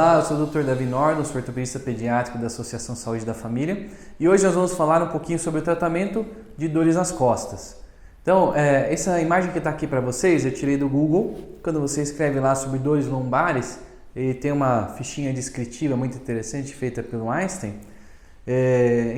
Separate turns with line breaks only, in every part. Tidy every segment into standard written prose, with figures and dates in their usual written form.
Olá, eu sou o Dr. Davi Nordon, sou ortopedista pediátrico da Associação Saúde da Família e hoje nós vamos falar um pouquinho sobre o tratamento de dores nas costas. Então, essa imagem que está aqui para vocês eu tirei do Google. Quando você escreve lá sobre dores lombares, ele tem uma fichinha descritiva muito interessante feita pelo Einstein,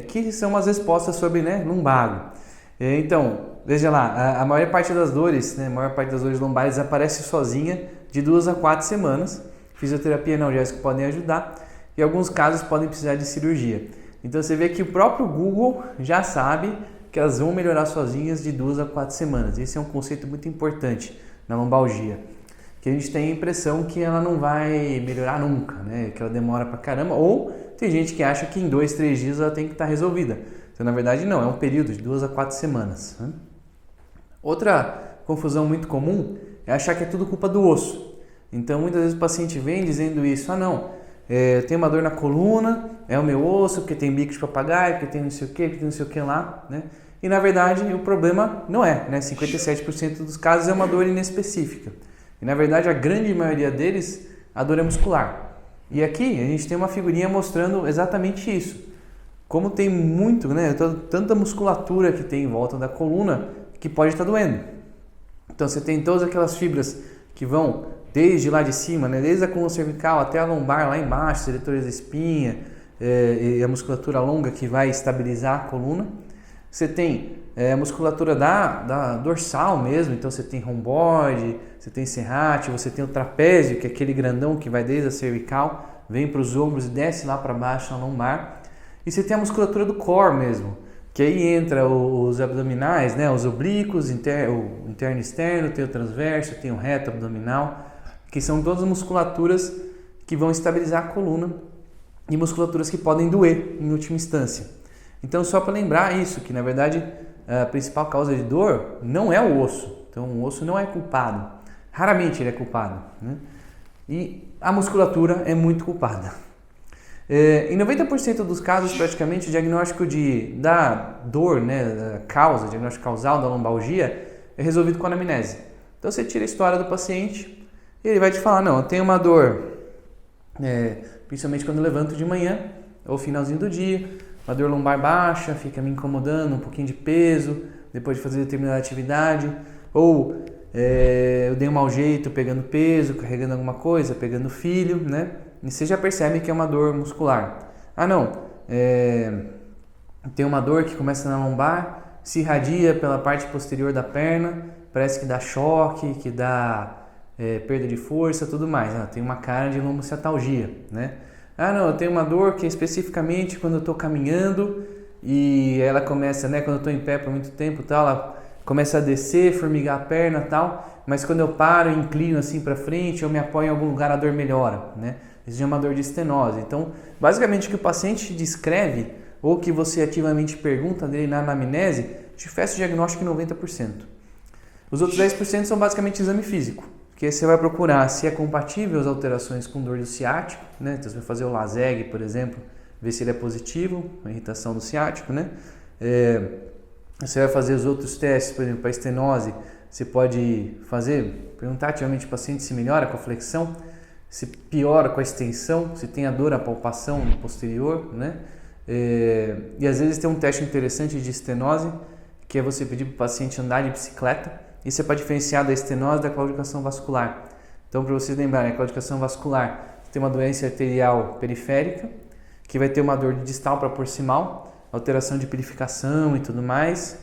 que são umas respostas sobre lumbago. Então, veja lá, a maior parte das dores, a maior parte das dores lombares aparece sozinha de 2 a 4 semanas. Fisioterapia e analgésico podem ajudar e em alguns casos podem precisar de cirurgia. Então você vê que o próprio Google já sabe que elas vão melhorar sozinhas de 2 a 4 semanas. Esse é um conceito muito importante na lombalgia, que a gente tem a impressão que ela não vai melhorar nunca, que ela demora pra caramba, ou tem gente que acha que em 2, 3 dias ela tem que estar resolvida. Então na verdade não, é um período de 2 a 4 semanas. Outra confusão muito comum é achar que é tudo culpa do osso. Então muitas vezes o paciente vem dizendo isso, eu tenho uma dor na coluna, é o meu osso, porque tem bico de papagaio, porque tem não sei o que, porque tem não sei o que lá, E na verdade o problema não é, 57% dos casos é uma dor inespecífica. E na verdade a grande maioria deles, a dor é muscular. E aqui a gente tem uma figurinha mostrando exatamente isso. Como tem muito, tanta musculatura que tem em volta da coluna que pode estar doendo. Então você tem todas aquelas fibras que vão desde lá de cima, desde a coluna cervical até a lombar lá embaixo, seletores da espinha e a musculatura longa que vai estabilizar a coluna. Você tem a musculatura da dorsal mesmo, então você tem romboide, você tem serrátil, você tem o trapézio, que é aquele grandão que vai desde a cervical, vem para os ombros e desce lá para baixo na lombar. E você tem a musculatura do core mesmo, que aí entra os abdominais, os oblíquos, o interno e externo, tem o transverso, tem o reto abdominal, que são todas musculaturas que vão estabilizar a coluna e musculaturas que podem doer em última instância. Então só para lembrar isso, que na verdade a principal causa de dor não é o osso. Então o osso não é culpado, raramente ele é culpado, E a musculatura é muito culpada. Em 90% dos casos, praticamente, o diagnóstico da dor, da causa, diagnóstico causal da lombalgia, é resolvido com anamnese. Então você tira a história do paciente e ele vai te falar, eu tenho uma dor, principalmente quando eu levanto de manhã, ou finalzinho do dia, uma dor lombar baixa, fica me incomodando, um pouquinho de peso, depois de fazer determinada atividade, ou eu dei um mau jeito pegando peso, carregando alguma coisa, pegando filho, E você já percebe que é uma dor muscular. Tem uma dor que começa na lombar, se irradia pela parte posterior da perna, parece que dá choque, que dá perda de força, tudo mais. Tem uma cara de lombociatalgia, eu tenho uma dor que especificamente quando eu estou caminhando e ela começa, quando eu estou em pé por muito tempo, ela começa a descer, formigar a perna, mas quando eu paro e inclino assim para frente, eu me apoio em algum lugar, a dor melhora, Isso é uma dor de estenose. Então, basicamente o que o paciente descreve ou que você ativamente pergunta dele na anamnese, te faz o diagnóstico em 90%. Os outros 10% são basicamente exame físico, que você vai procurar se é compatível as alterações com dor do ciático, Então você vai fazer o LASEG, por exemplo, ver se ele é positivo, a irritação do ciático, Você vai fazer os outros testes, por exemplo, para estenose, você pode perguntar ativamente ao paciente se melhora com a flexão, se piora com a extensão, se tem a dor, a palpação posterior, E às vezes tem um teste interessante de estenose, que é você pedir para o paciente andar de bicicleta. Isso é para diferenciar da estenose da claudicação vascular. Então, para vocês lembrarem, a claudicação vascular tem uma doença arterial periférica, que vai ter uma dor de distal para proximal, alteração de pirificação e tudo mais,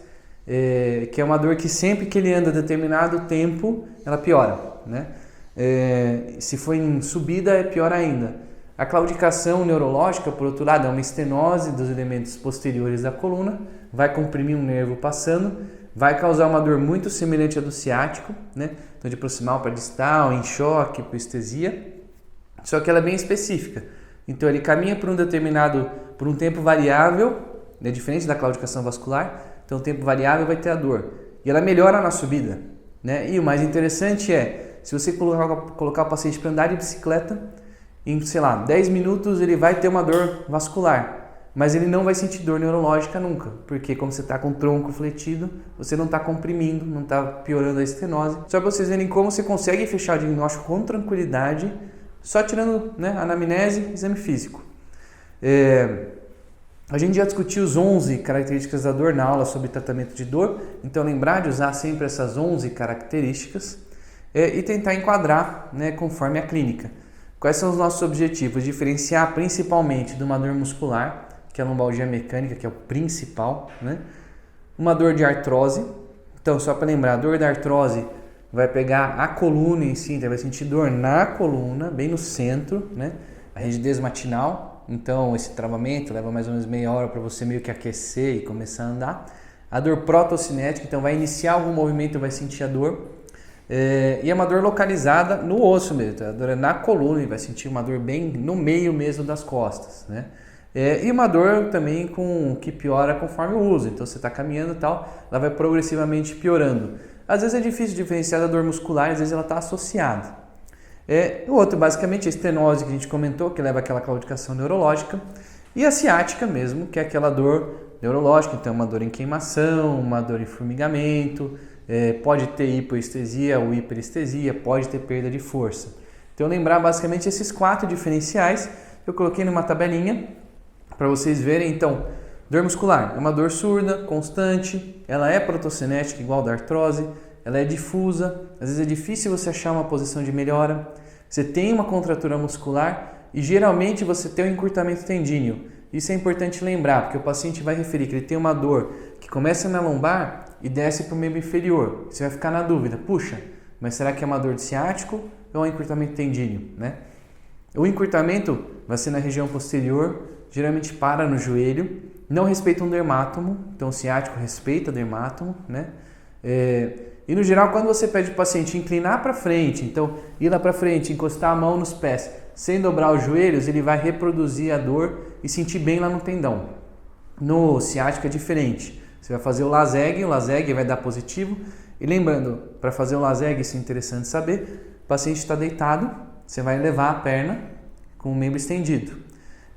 que é uma dor que sempre que ele anda determinado tempo, ela piora, Se for em subida, é pior ainda. A claudicação neurológica, por outro lado, é uma estenose dos elementos posteriores da coluna, vai comprimir um nervo passando, vai causar uma dor muito semelhante à do ciático, Então de proximal para distal, em choque, hipoestesia, só que ela é bem específica. Então ele caminha por um tempo variável, diferente da claudicação vascular, então o tempo variável vai ter a dor. E ela melhora na subida, E o mais interessante se você colocar o paciente para andar de bicicleta, em, 10 minutos ele vai ter uma dor vascular, mas ele não vai sentir dor neurológica nunca, porque como você está com o tronco fletido, você não está comprimindo, não está piorando a estenose. Só para vocês verem como você consegue fechar o diagnóstico com tranquilidade só tirando, né, anamnese e exame físico. A gente já discutiu os 11 características da dor na aula sobre tratamento de dor, então lembrar de usar sempre essas 11 características e tentar enquadrar, né, conforme a clínica. Quais são os nossos objetivos? Diferenciar principalmente de uma dor muscular, que é a lombalgia mecânica, que é o principal, né? Uma dor de artrose. Então, só para lembrar, a dor da artrose vai pegar a coluna em si, então vai sentir dor na coluna, bem no centro, né? A rigidez matinal. Então, esse travamento leva mais ou menos meia hora para você meio que aquecer e começar a andar. A dor protocinética, então vai iniciar algum movimento e vai sentir a dor. E é uma dor localizada no osso mesmo, a dor é na coluna e vai sentir uma dor bem no meio mesmo das costas, né? E uma dor também que piora conforme o uso, então você está caminhando e tal, ela vai progressivamente piorando. Às vezes é difícil diferenciar da dor muscular, às vezes ela está associada. O outro, basicamente, é a estenose que a gente comentou, que leva àquela claudicação neurológica, e a ciática mesmo, que é aquela dor neurológica, então uma dor em queimação, uma dor em formigamento, pode ter hipoestesia ou hiperestesia, pode ter perda de força. Então lembrar basicamente esses 4 diferenciais que eu coloquei numa tabelinha para vocês verem. Então, dor muscular é uma dor surda, constante, ela é protocinética igual da artrose, ela é difusa, às vezes é difícil você achar uma posição de melhora, você tem uma contratura muscular e geralmente você tem um encurtamento tendíneo. Isso é importante lembrar, porque o paciente vai referir que ele tem uma dor que começa na lombar e desce para o membro inferior. Você vai ficar na dúvida, puxa, mas será que é uma dor de ciático ou um encurtamento tendíneo, né? O encurtamento vai ser na região posterior, geralmente para no joelho, não respeita um dermátomo, então o ciático respeita dermátomo, né? E no geral, quando você pede para o paciente inclinar para frente, então ir lá para frente, encostar a mão nos pés, sem dobrar os joelhos, ele vai reproduzir a dor e sentir bem lá no tendão. No ciático é diferente. Você vai fazer o LASEG vai dar positivo. E lembrando, para fazer o LASEG, isso é interessante saber, o paciente está deitado, você vai elevar a perna com o membro estendido.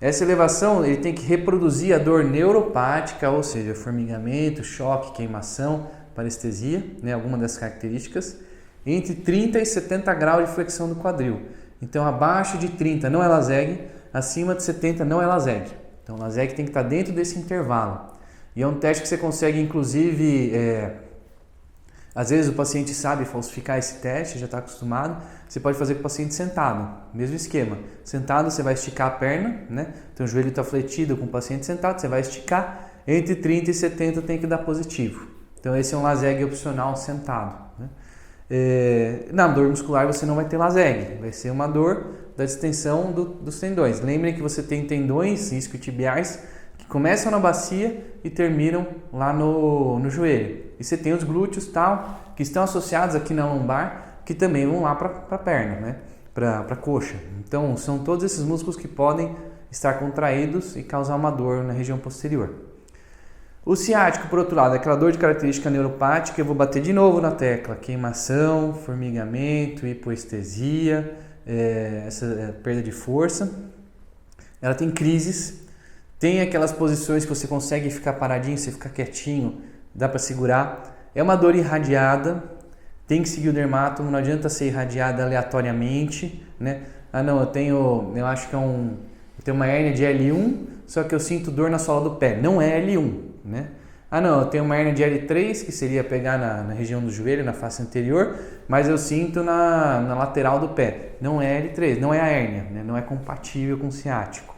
Essa elevação, ele tem que reproduzir a dor neuropática, ou seja, formigamento, choque, queimação, parestesia, né, alguma das características, entre 30 e 70 graus de flexão do quadril. Então, abaixo de 30 não é LASEG, acima de 70 não é LASEG. Então, o LASEG tem que estar dentro desse intervalo. E é um teste que você consegue, inclusive, às vezes o paciente sabe falsificar esse teste, já está acostumado. Você pode fazer com o paciente sentado, mesmo esquema. Sentado, você vai esticar a perna, né? Então, o joelho está fletido com o paciente sentado, você vai esticar. Entre 30 e 70 tem que dar positivo. Então, esse é um LASEG opcional sentado, né? Na dor muscular você não vai ter LASEG, vai ser uma dor da distensão dos tendões. Lembrem que você tem tendões isquiotibiais que começam na bacia e terminam lá no joelho. E você tem os glúteos tal, que estão associados aqui na lombar, que também vão lá para a perna, né? Para a coxa. Então são todos esses músculos que podem estar contraídos e causar uma dor na região posterior. O ciático, por outro lado, é aquela dor de característica neuropática, eu vou bater de novo na tecla, queimação, formigamento, hipoestesia, essa perda de força. Ela tem crises, tem aquelas posições que você consegue ficar paradinho, você ficar quietinho, dá para segurar. É uma dor irradiada, tem que seguir o dermátomo, não adianta ser irradiada aleatoriamente, né? Eu tenho uma hérnia de L1, só que eu sinto dor na sola do pé, não é L1. Né? Eu tenho uma hérnia de L3, que seria pegar na região do joelho, na face anterior, mas eu sinto na lateral do pé. Não é L3, não é a hérnia, né? Não é compatível com o ciático.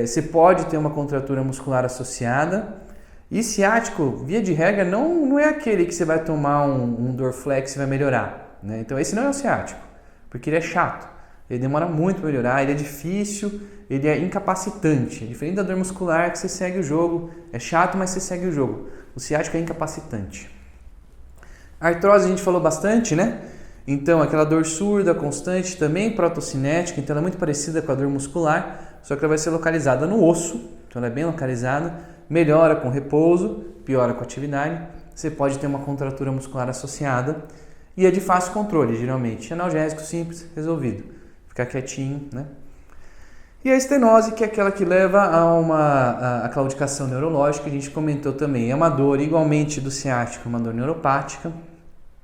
Você pode ter uma contratura muscular associada. E ciático, via de regra, não é aquele que você vai tomar um Dorflex e vai melhorar, né? Então esse não é o ciático, porque ele é chato. Ele demora muito para melhorar, ele é difícil, ele é incapacitante. Diferente da dor muscular que você segue o jogo, é chato, mas você segue o jogo. O ciático é incapacitante. A artrose a gente falou bastante, né? Então, aquela dor surda, constante, também protocinética, então ela é muito parecida com a dor muscular, só que ela vai ser localizada no osso, então ela é bem localizada, melhora com repouso, piora com atividade, você pode ter uma contratura muscular associada e é de fácil controle, geralmente. Analgésico simples, resolvido. Ficar quietinho, né? E a estenose, que é aquela que leva a claudicação neurológica, que a gente comentou também. É uma dor igualmente do ciático, uma dor neuropática.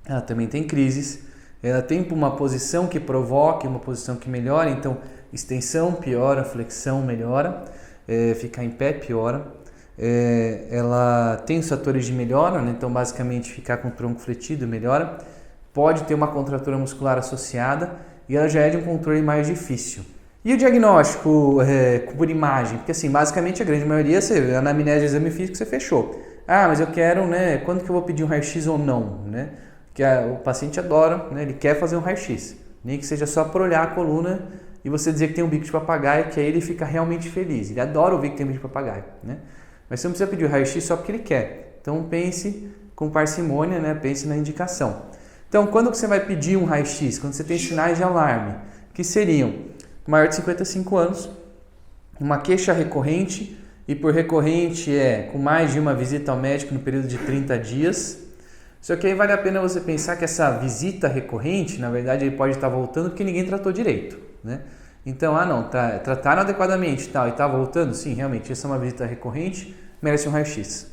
Ela também tem crises. ela tem uma posição que provoque, uma posição que melhora, então extensão piora, flexão melhora, ficar em pé piora. Ela tem os fatores de melhora, né? Então basicamente ficar com o tronco fletido melhora. Pode ter uma contratura muscular associada e ela já é de um controle mais difícil. E o diagnóstico por imagem? Porque assim, basicamente a grande maioria, você, anamnese de exame físico, você fechou. Ah, mas eu quero, né, quando que eu vou pedir um raio-x ou não, né? Que o paciente adora, né, ele quer fazer um raio-x. Nem que seja só para olhar a coluna e você dizer que tem um bico de papagaio, que aí ele fica realmente feliz. Ele adora ouvir que tem um bico de papagaio, né? Mas você não precisa pedir o raio-x só porque ele quer. Então pense com parcimônia, né? Pense na indicação. Então, quando você vai pedir um raio-x? Quando você tem sinais de alarme, que seriam maior de 55 anos, uma queixa recorrente, e por recorrente com mais de uma visita ao médico no período de 30 dias. Só que aí vale a pena você pensar que essa visita recorrente, na verdade, ele pode estar voltando porque ninguém tratou direito, né? Então, trataram adequadamente e está voltando? Sim, realmente, essa é uma visita recorrente, merece um raio-x.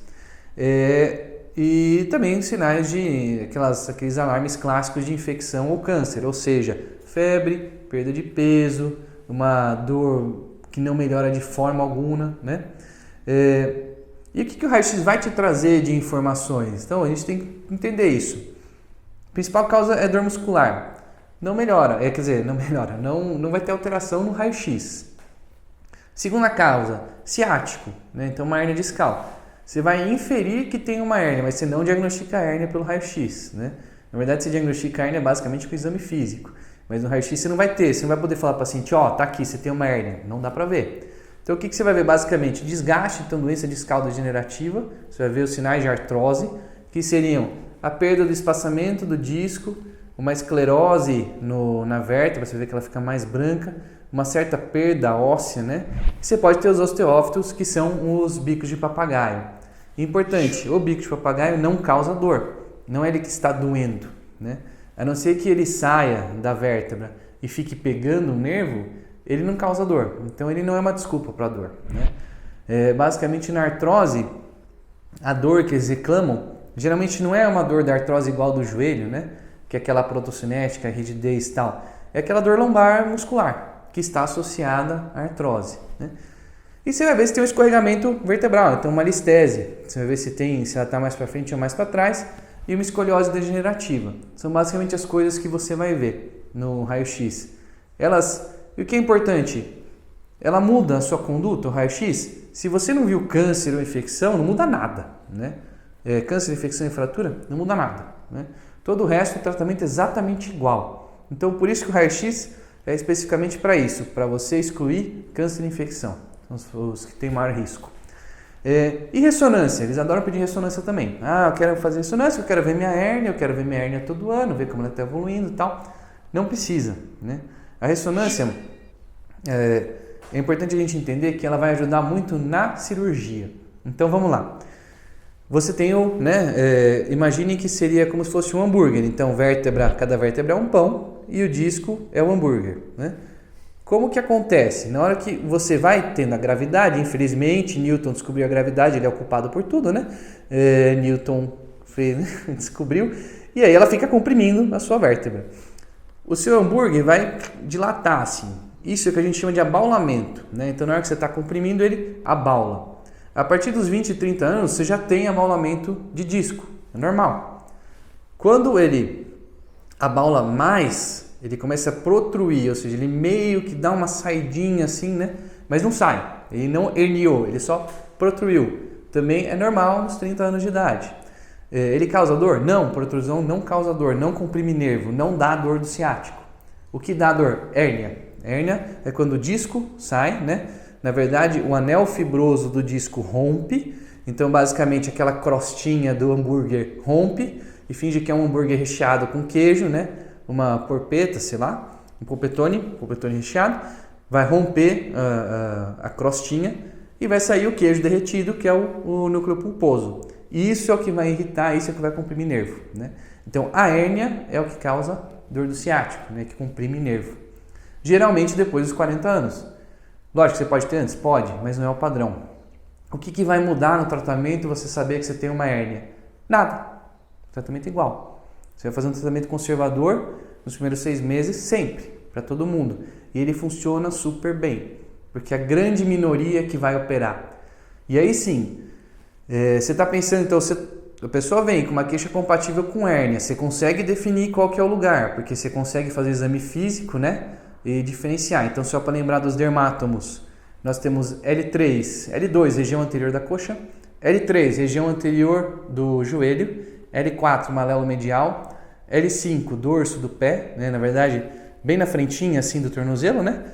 E também sinais de aqueles alarmes clássicos de infecção ou câncer, ou seja, febre, perda de peso, uma dor que não melhora de forma alguma, né? E o que o raio-x vai te trazer de informações? Então, a gente tem que entender isso. A principal causa é dor muscular. Não melhora, não vai ter alteração no raio-x. Segunda causa, ciático, né? Então uma hérnia discal. Você vai inferir que tem uma hérnia, mas você não diagnostica a hérnia pelo raio-x, né? Na verdade, você diagnostica a hérnia basicamente com o exame físico, mas no raio-x você não vai poder falar para o paciente, tá aqui, você tem uma hérnia, não dá para ver. Então o que você vai ver basicamente? Desgaste, então doença discal degenerativa, você vai ver os sinais de artrose, que seriam a perda do espaçamento do disco, uma esclerose na vértebra, você vê que ela fica mais branca, uma certa perda óssea, né? E você pode ter os osteófitos, que são os bicos de papagaio. Importante, o bico de papagaio não causa dor, não é ele que está doendo, né? A não ser que ele saia da vértebra e fique pegando o nervo, ele não causa dor, então ele não é uma desculpa para a dor, né? Basicamente na artrose, a dor que eles reclamam, geralmente não é uma dor da artrose igual do joelho, né? Que é aquela protocinética, rigidez e tal, é aquela dor lombar muscular, que está associada à artrose, né? E você vai ver se tem um escorregamento vertebral, então uma listese, você vai ver se ela está mais para frente ou mais para trás, e uma escoliose degenerativa. São basicamente as coisas que você vai ver no raio-x. E o que é importante? Ela muda a sua conduta, o raio-x? Se você não viu câncer ou infecção, não muda nada, né? Câncer, infecção e fratura, não muda nada, né? Todo o resto, o tratamento é exatamente igual. Então, por isso que o raio-x é especificamente para isso, para você excluir câncer e infecção, são os que têm maior risco. E ressonância, eles adoram pedir ressonância também. Eu quero fazer ressonância, eu quero ver minha hérnia todo ano, ver como ela está evoluindo e tal. Não precisa, né? A ressonância, é importante a gente entender que ela vai ajudar muito na cirurgia. Então vamos lá. Você tem imagine que seria como se fosse um hambúrguer. Então cada vértebra é um pão e o disco é o hambúrguer, né? Como que acontece? Na hora que você vai tendo a gravidade, infelizmente, Newton descobriu a gravidade, ele é o culpado por tudo, né? Newton descobriu, e aí ela fica comprimindo a sua vértebra. O seu hambúrguer vai dilatar, assim. Isso é o que a gente chama de abaulamento, né? Então, na hora que você está comprimindo, ele abaula. A partir dos 20 e 30 anos, você já tem abaulamento de disco, é normal. Quando ele abaula mais, ele começa a protruir, ou seja, ele meio que dá uma saidinha assim, né? Mas não sai, ele não herniou, ele só protruiu. Também é normal nos 30 anos de idade. Ele causa dor? Não, protrusão não causa dor, não comprime nervo, não dá dor do ciático. O que dá dor? Hérnia. Hérnia é quando o disco sai, né? Na verdade, o anel fibroso do disco rompe, então basicamente aquela crostinha do hambúrguer rompe e finge que é um hambúrguer recheado com queijo, né? Uma porpeta, sei lá, um polpetone recheado, vai romper a crostinha e vai sair o queijo derretido, que é o núcleo pulposo. E isso é o que vai irritar, isso é o que vai comprimir nervo, né? Então, a hérnia é o que causa dor do ciático, né? Que comprime nervo. Geralmente depois dos 40 anos. Lógico que você pode ter antes? Pode, mas não é o padrão. O que vai mudar no tratamento você saber que você tem uma hérnia? Nada. O tratamento é igual. Você vai fazer um tratamento conservador, nos primeiros 6 meses, sempre, para todo mundo. E ele funciona super bem, porque a grande minoria que vai operar. E aí sim, você está pensando, então, a pessoa vem com uma queixa compatível com hérnia, você consegue definir qual que é o lugar, porque você consegue fazer exame físico, né? E diferenciar. Então, só para lembrar dos dermátomos, nós temos L3, L2, região anterior da coxa, L3, região anterior do joelho, L4, malelo medial, L5, dorso do pé, né? Na verdade, bem na frentinha assim do tornozelo, né?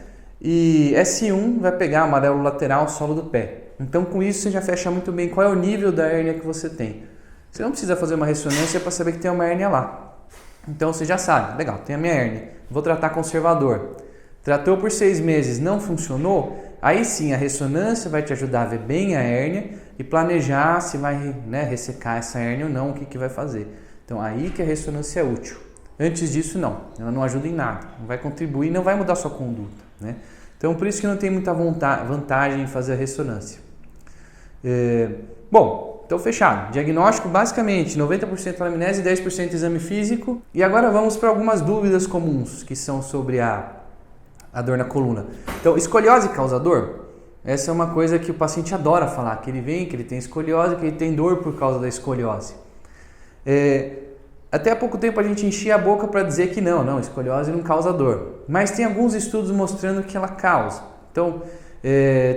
E S1 vai pegar amarelo lateral, solo do pé. Então, com isso, você já fecha muito bem qual é o nível da hérnia que você tem. Você não precisa fazer uma ressonância para saber que tem uma hérnia lá. Então, você já sabe, legal, tem a minha hérnia, vou tratar conservador. Tratou por 6 meses, não funcionou, aí sim a ressonância vai te ajudar a ver bem a hérnia e planejar se vai, né, ressecar essa hérnia ou não, o que vai fazer. Então, aí que a ressonância é útil. Antes disso, não, ela não ajuda em nada, não vai contribuir, não vai mudar sua conduta, né? Então, por isso que não tem muita vantagem em fazer a ressonância. Bom, então fechado. Diagnóstico basicamente 90% anamnese e 10% exame físico. E agora vamos para algumas dúvidas comuns que são sobre a dor na coluna. Então, escoliose causa dor? Essa é uma coisa que o paciente adora falar, que ele vem, que ele tem escoliose, que ele tem dor por causa da escoliose. Até há pouco tempo a gente enchia a boca para dizer que não, escoliose não causa dor. Mas tem alguns estudos mostrando que ela causa. Então,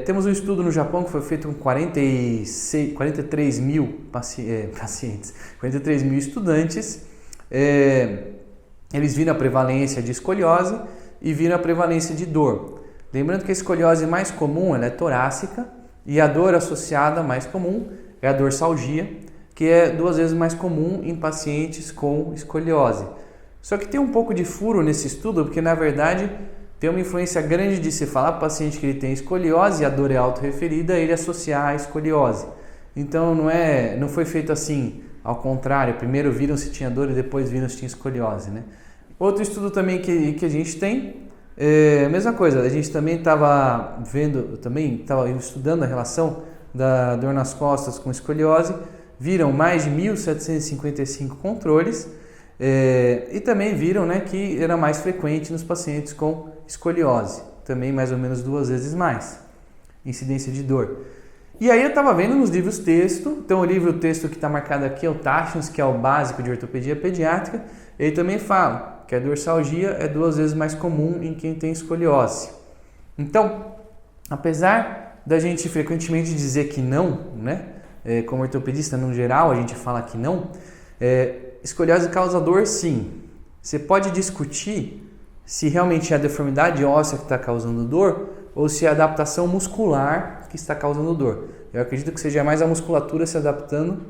temos um estudo no Japão que foi feito com 43 mil pacientes, 43 mil estudantes. Eles viram a prevalência de escoliose e viram a prevalência de dor. Lembrando que a escoliose mais comum ela é torácica e a dor associada mais comum é a dorsalgia, que é 2 vezes mais comum em pacientes com escoliose. Só que tem um pouco de furo nesse estudo, porque na verdade tem uma influência grande de se falar para o paciente que ele tem escoliose e a dor é autorreferida, ele associar a escoliose. Então não foi feito assim, ao contrário, primeiro viram se tinha dor e depois viram se tinha escoliose, né? Outro estudo também que a gente tem, a mesma coisa, a gente também estava estudando a relação da dor nas costas com escoliose, viram mais de 1.755 controles e também viram, né, que era mais frequente nos pacientes com escoliose, também mais ou menos 2 vezes mais, incidência de dor. E aí eu estava vendo nos livros texto, então o livro texto que está marcado aqui é o Tachens, que é o básico de ortopedia pediátrica, ele também fala que a dorsalgia é 2 vezes mais comum em quem tem escoliose. Então, apesar da gente frequentemente dizer que não, né, como ortopedista no geral a gente fala que não, escoliose causa dor sim. Você pode discutir se realmente é a deformidade óssea que está causando dor ou se é a adaptação muscular que está causando dor. Eu acredito que seja mais a musculatura se adaptando,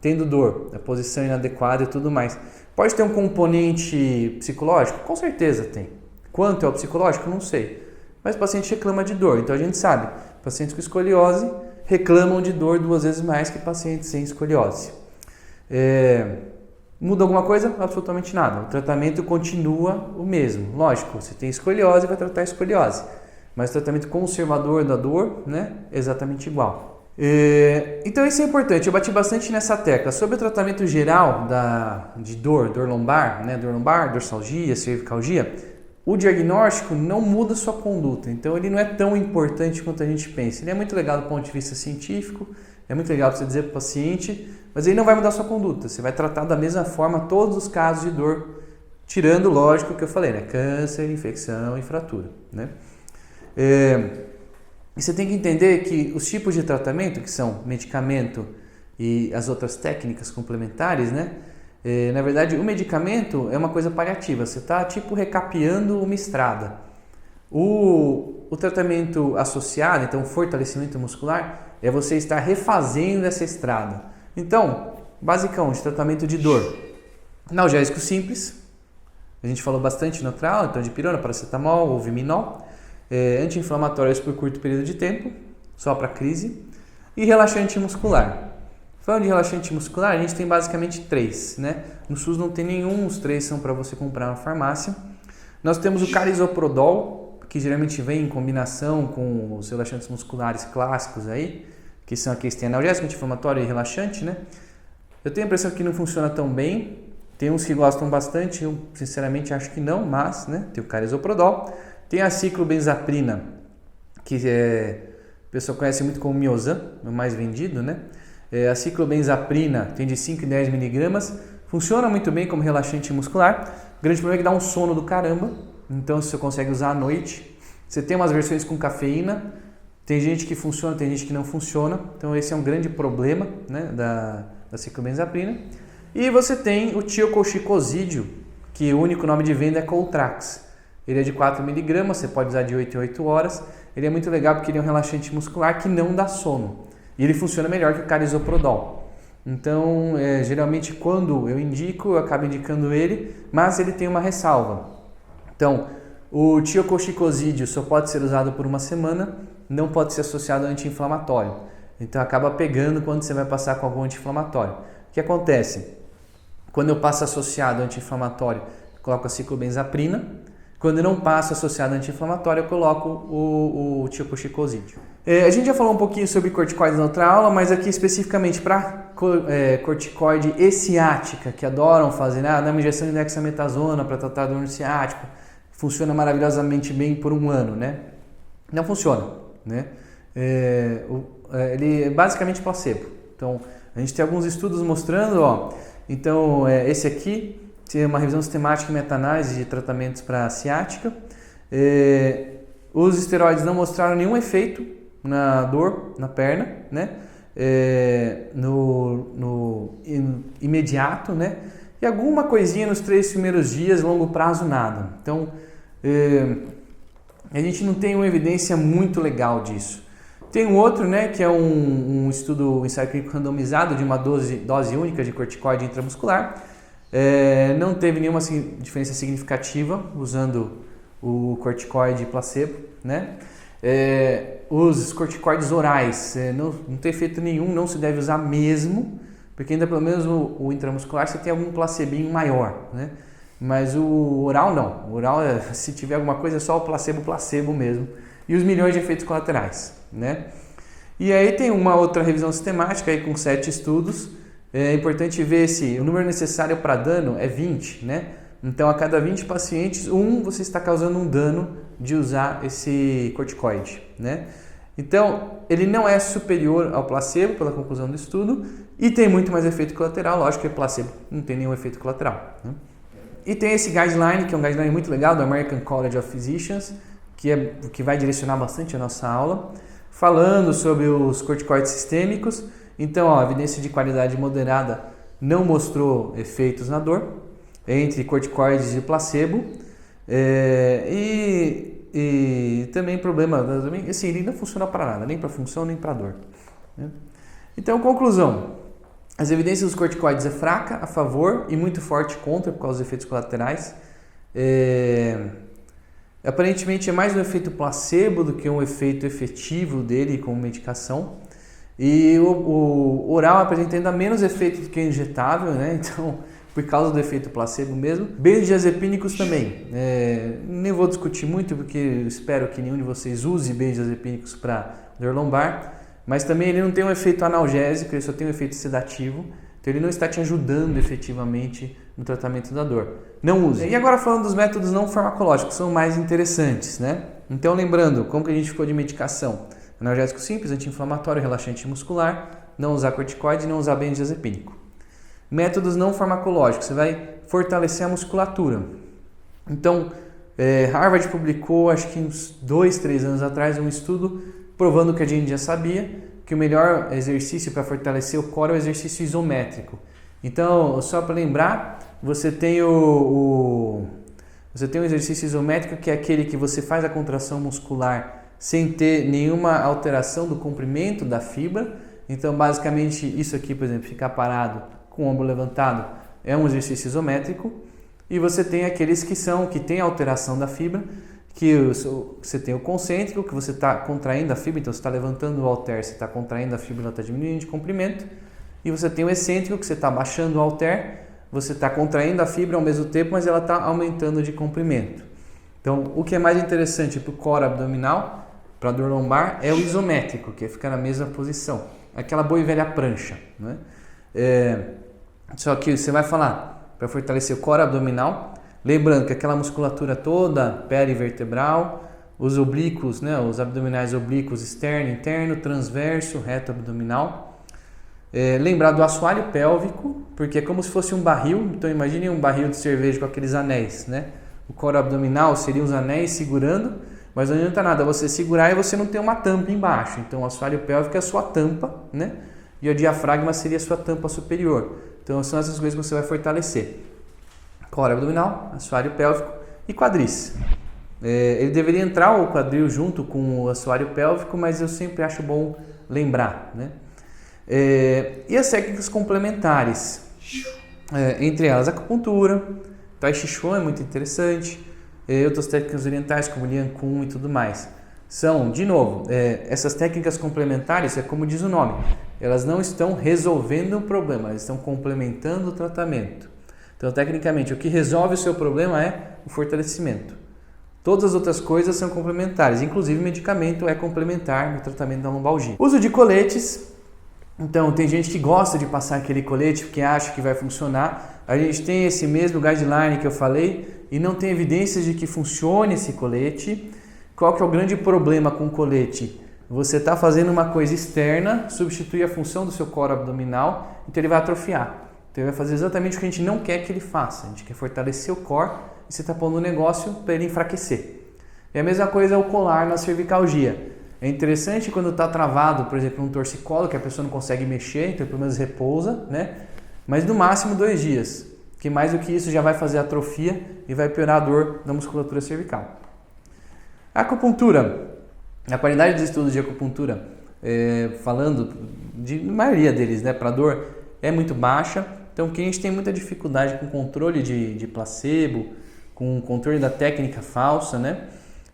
tendo dor, a posição inadequada e tudo mais. Pode ter um componente psicológico? Com certeza tem. Quanto é o psicológico? Não sei. Mas o paciente reclama de dor, então a gente sabe, pacientes com escoliose reclamam de dor 2 vezes mais que pacientes sem escoliose. Muda alguma coisa? Absolutamente nada. O tratamento continua o mesmo. Lógico, se tem escoliose, vai tratar a escoliose. Mas o tratamento conservador da dor, né, é exatamente igual. Então isso é importante, eu bati bastante nessa tecla. Sobre o tratamento geral de dor lombar, né, dor lombar, dorsalgia, cervicalgia, o diagnóstico não muda sua conduta. Então ele não é tão importante quanto a gente pensa. Ele é muito legal do ponto de vista científico, é muito legal para você dizer para o paciente, mas ele não vai mudar sua conduta. Você vai tratar da mesma forma todos os casos de dor, tirando, lógico, o que eu falei, né? Câncer, infecção e fratura, né? E você tem que entender que os tipos de tratamento, que são medicamento e as outras técnicas complementares, né? Na verdade, o medicamento é uma coisa paliativa, você está tipo recapeando uma estrada. O tratamento associado, então fortalecimento muscular, é você estar refazendo essa estrada. Então, basicão de tratamento de dor, analgésico simples, a gente falou bastante no outro aula, então dipirona, paracetamol ou viminol, anti-inflamatórios por curto período de tempo, só para crise, e relaxante muscular. Falando de relaxante muscular, a gente tem basicamente 3, né? No SUS não tem nenhum, os 3 são para você comprar na farmácia. Nós temos o carisoprodol, que geralmente vem em combinação com os relaxantes musculares clássicos aí, que são aqueles que têm analgésico, anti-inflamatório e relaxante, né? Eu tenho a impressão que não funciona tão bem, Tem uns que gostam bastante, eu sinceramente acho que não, mas né, tem o carisoprodol. Tem a ciclobenzaprina, que o pessoal conhece muito como Miozan, o mais vendido, né? A ciclobenzaprina tem de 5 e 10 miligramas, funciona muito bem como relaxante muscular. O grande problema é que dá um sono do caramba, então você consegue usar à noite. Você tem umas versões com cafeína, tem gente que funciona, tem gente que não funciona, então esse é um grande problema, né, da ciclobenzaprina. E você tem o tiocolchicosídeo, que o único nome de venda é Coltrax. Ele é de 4 miligramas, você pode usar de 8 em 8 horas. Ele é muito legal porque ele é um relaxante muscular que não dá sono. E ele funciona melhor que o carisoprodol. Então, geralmente quando eu indico, eu acabo indicando ele, mas ele tem uma ressalva. Então, o tiocolchicosídeo só pode ser usado por uma semana, não pode ser associado a anti-inflamatório. Então, acaba pegando quando você vai passar com algum anti-inflamatório. O que acontece? Quando eu passo associado a anti-inflamatório, eu coloco a ciclobenzaprina. Quando eu não passo associado a anti-inflamatório, eu coloco o tiocolchicosídeo. A gente já falou um pouquinho sobre corticoides na outra aula, mas aqui especificamente para corticoide e ciática, que adoram fazer uma injeção de dexametasona para tratar dor no ciático, funciona maravilhosamente bem por um ano, né? Não funciona, né? Ele é basicamente placebo. Então, a gente tem alguns estudos mostrando, então esse aqui tem uma revisão sistemática e meta-análise de tratamentos para ciática. Os esteroides não mostraram nenhum efeito na dor na perna, né? No imediato, né? E alguma coisinha nos 3 primeiros dias, longo prazo nada. Então, a gente não tem uma evidência muito legal disso. Tem um outro, né, que é um estudo, um ensaio clínico randomizado de uma dose única de corticoide intramuscular. Não teve nenhuma diferença significativa usando o corticoide placebo, né? Os corticoides orais não tem efeito nenhum, não se deve usar mesmo, porque ainda pelo menos o intramuscular você tem algum placebinho maior, né? Mas o oral não, o oral se tiver alguma coisa é só o placebo mesmo, e os milhões de efeitos colaterais, né? E aí tem uma outra revisão sistemática aí com 7 estudos. É importante ver se o número necessário para dano é 20, né? Então, a cada 20 pacientes, você está causando um dano de usar esse corticoide, né? Então, ele não é superior ao placebo, pela conclusão do estudo, e tem muito mais efeito colateral. Lógico que placebo não tem nenhum efeito colateral, né? E tem esse guideline, que é um guideline muito legal, do American College of Physicians, que vai direcionar bastante a nossa aula, falando sobre os corticoides sistêmicos. Então, evidência de qualidade moderada não mostrou efeitos na dor entre corticoides e placebo. E também problema, assim, ele não funciona para nada, nem para função, nem para dor, né? Então, conclusão. As evidências dos corticoides é fraca a favor e muito forte contra por causa dos efeitos colaterais. Aparentemente é mais um efeito placebo do que um efeito efetivo dele como medicação. E o oral apresenta ainda menos efeito do que o injetável, né? Então, por causa do efeito placebo mesmo. Benzodiazepínicos também. Nem vou discutir muito, porque eu espero que nenhum de vocês use benzodiazepínicos para dor lombar. Mas também ele não tem um efeito analgésico, ele só tem um efeito sedativo. Então ele não está te ajudando efetivamente no tratamento da dor. Não use. E agora falando dos métodos não farmacológicos, são mais interessantes, né? Então lembrando, como que a gente ficou de medicação? Analgésico simples, anti-inflamatório, relaxante muscular, não usar corticoide, não usar benzodiazepínico. Métodos não farmacológicos, você vai fortalecer a musculatura. Então, Harvard publicou, acho que uns 2, 3 anos atrás, um estudo provando que a gente já sabia, que o melhor exercício para fortalecer o core é o exercício isométrico. Então, só para lembrar, você tem o exercício isométrico, que é aquele que você faz a contração muscular sem ter nenhuma alteração do comprimento da fibra. Então, basicamente, isso aqui, por exemplo, ficar parado com o ombro levantado é um exercício isométrico. E você tem aqueles que tem alteração da fibra, que você tem o concêntrico, que você está contraindo a fibra, então você está levantando o halter, você está contraindo a fibra, ela está diminuindo de comprimento. E você tem o excêntrico, que você está baixando o halter, você está contraindo a fibra ao mesmo tempo, mas ela está aumentando de comprimento. Então, o que é mais interessante para o core abdominal, para a dor lombar, é o isométrico, que é ficar na mesma posição. Aquela boa e velha prancha, né? Só que você vai falar, para fortalecer o core abdominal. Lembrando que aquela musculatura toda, perivertebral, os oblíquos, né, os abdominais oblíquos externo, interno, transverso, reto abdominal. Lembrar do assoalho pélvico, porque é como se fosse um barril. Então imagine um barril de cerveja com aqueles anéis, né? O core abdominal seriam os anéis segurando, mas não adianta nada você segurar e você não ter uma tampa embaixo. Então o assoalho pélvico é a sua tampa, né? E o diafragma seria a sua tampa superior. Então são essas coisas que você vai fortalecer. Core abdominal, assoalho pélvico e quadris. Ele deveria entrar o quadril junto com o assoalho pélvico, mas eu sempre acho bom lembrar, né? E as técnicas complementares, entre elas a acupuntura, Tai Chi Chuan é muito interessante, outras técnicas orientais como Lian Kun e tudo mais. São, de novo, essas técnicas complementares, é como diz o nome, elas não estão resolvendo o problema, elas estão complementando o tratamento. Então, tecnicamente, o que resolve o seu problema é o fortalecimento. Todas as outras coisas são complementares, inclusive medicamento é complementar no tratamento da lombalgia. Uso de coletes. Então, tem gente que gosta de passar aquele colete porque acha que vai funcionar. A gente tem esse mesmo guideline que eu falei e não tem evidências de que funcione esse colete. Qual que é o grande problema com o colete? Você está fazendo uma coisa externa, substitui a função do seu core abdominal, então ele vai atrofiar. Então ele vai fazer exatamente o que a gente não quer que ele faça. A gente quer fortalecer o core e você está pondo um negócio para ele enfraquecer. E a mesma coisa é o colar na cervicalgia. É interessante quando está travado, por exemplo, um torcicolo, que a pessoa não consegue mexer, então pelo menos repousa, né? Mas no máximo 2 dias, que mais do que isso já vai fazer atrofia e vai piorar a dor da musculatura cervical. A acupuntura, a qualidade dos estudos de acupuntura, falando de maioria deles, né, para dor, é muito baixa. Então, o cliente tem muita dificuldade com controle de placebo, com controle da técnica falsa, né?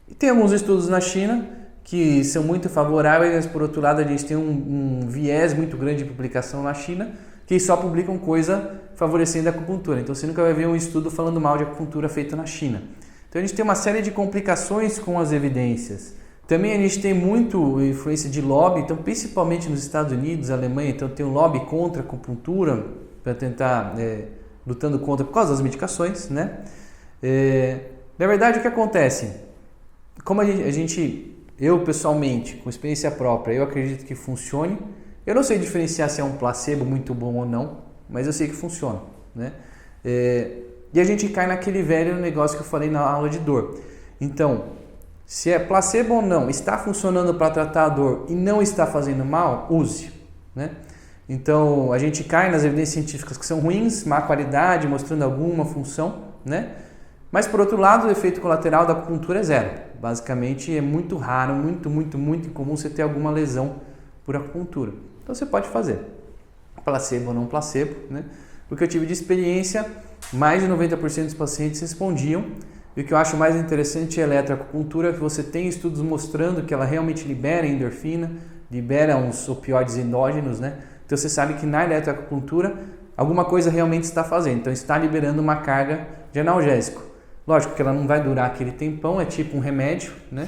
E tem alguns estudos na China que são muito favoráveis, mas por outro lado a gente tem um viés muito grande de publicação na China, que só publicam coisa favorecendo a acupuntura. Então você nunca vai ver um estudo falando mal de acupuntura feito na China. Então a gente tem uma série de complicações com as evidências. Também a gente tem muito influência de lobby, então principalmente nos Estados Unidos, Alemanha, então tem um lobby contra a acupuntura, para tentar, lutando contra por causa das medicações, né? Na verdade o que acontece? Como eu pessoalmente, com experiência própria, eu acredito que funcione. Eu não sei diferenciar se é um placebo muito bom ou não, mas eu sei que funciona, né? E a gente cai naquele velho negócio que eu falei na aula de dor. Então, se é placebo ou não, está funcionando para tratar a dor e não está fazendo mal, use, né? Então, a gente cai nas evidências científicas que são ruins, má qualidade, mostrando alguma função, né? Mas, por outro lado, o efeito colateral da acupuntura é zero. Basicamente, é muito raro, muito incomum você ter alguma lesão por acupuntura. Então, você pode fazer, placebo ou não placebo, né? Porque eu tive de experiência, mais de 90% dos pacientes respondiam. E o que eu acho mais interessante é a eletroacupuntura, que você tem estudos mostrando que ela realmente libera endorfina, libera uns opioides endógenos, né? Então você sabe que na eletroacupuntura alguma coisa realmente está fazendo, então está liberando uma carga de analgésico. Lógico que ela não vai durar aquele tempão, é tipo um remédio, né?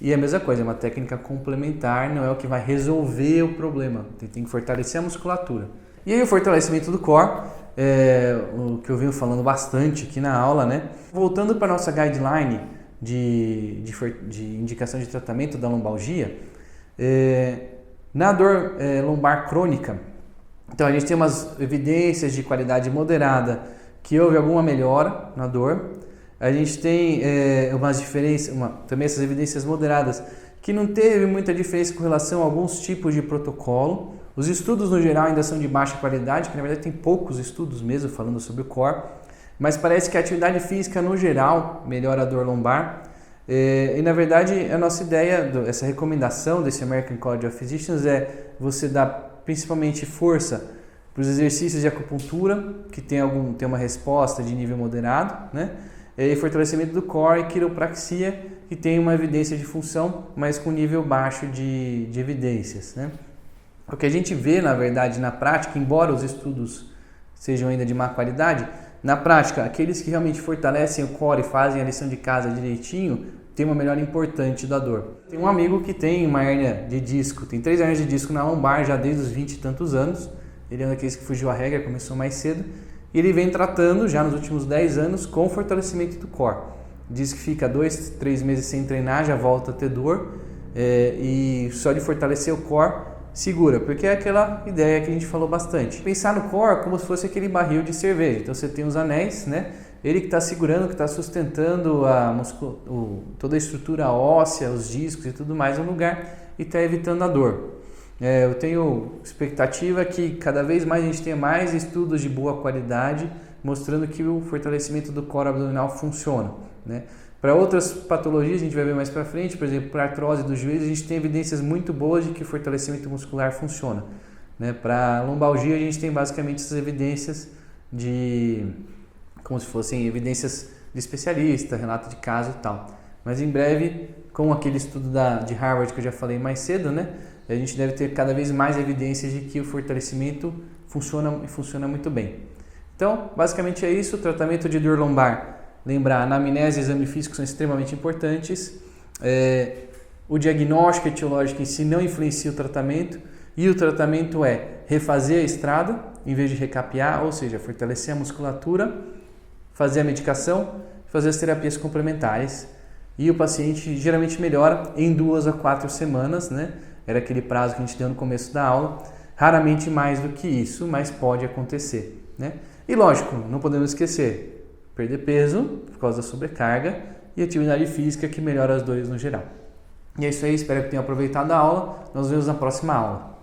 E é a mesma coisa, é uma técnica complementar, não é o que vai resolver o problema, tem que fortalecer a musculatura. E aí o fortalecimento do core, o que eu venho falando bastante aqui na aula, né? Voltando para a nossa guideline de indicação de tratamento da lombalgia, na dor lombar crônica, então a gente tem umas evidências de qualidade moderada que houve alguma melhora na dor. A gente tem umas diferenças, também essas evidências moderadas, que não teve muita diferença com relação a alguns tipos de protocolo. Os estudos no geral ainda são de baixa qualidade, que na verdade tem poucos estudos mesmo falando sobre o core, mas parece que a atividade física no geral melhora a dor lombar. E na verdade a nossa ideia, essa recomendação desse American College of Physicians é você dar principalmente força para os exercícios de acupuntura, que tem uma resposta de nível moderado, né? E fortalecimento do core e quiropraxia, que tem uma evidência de função, mas com nível baixo de evidências, né? O que a gente vê, na verdade, na prática, embora os estudos sejam ainda de má qualidade, na prática, aqueles que realmente fortalecem o core e fazem a lição de casa direitinho, tem uma melhora importante da dor. Tem um amigo que tem uma hérnia de disco, tem 3 hérnias de disco na lombar já desde os 20 e tantos anos. Ele é um daqueles que fugiu à regra, começou mais cedo. E ele vem tratando, já nos últimos 10 anos, com o fortalecimento do core. Diz que fica 2, 3 meses sem treinar, já volta a ter dor, e só de fortalecer o core segura, porque é aquela ideia que a gente falou bastante. Pensar no core como se fosse aquele barril de cerveja. Então você tem os anéis, né? Ele que está segurando, que está sustentando toda a estrutura óssea, os discos e tudo mais no lugar e está evitando a dor. Eu tenho expectativa que cada vez mais a gente tenha mais estudos de boa qualidade mostrando que o fortalecimento do core abdominal funciona, né? Para outras patologias, a gente vai ver mais para frente, por exemplo, para artrose dos joelhos, a gente tem evidências muito boas de que o fortalecimento muscular funciona, né? Para lombalgia, a gente tem basicamente essas evidências como se fossem evidências de especialista, relato de caso e tal. Mas em breve, com aquele estudo de Harvard que eu já falei mais cedo, né? A gente deve ter cada vez mais evidências de que o fortalecimento funciona muito bem. Então, basicamente é isso, o tratamento de dor lombar. Lembrar, anamnese e exame físico são extremamente importantes. O diagnóstico etiológico em si não influencia o tratamento. E o tratamento é refazer a estrada, em vez de recapear, ou seja, fortalecer a musculatura, fazer a medicação, fazer as terapias complementares. E o paciente geralmente melhora em 2 a 4 semanas, né? Era aquele prazo que a gente deu no começo da aula. Raramente mais do que isso, mas pode acontecer, né? E lógico, não podemos esquecer, perder peso por causa da sobrecarga e atividade física que melhora as dores no geral. E é isso aí, espero que tenham aproveitado a aula. Nos vemos na próxima aula.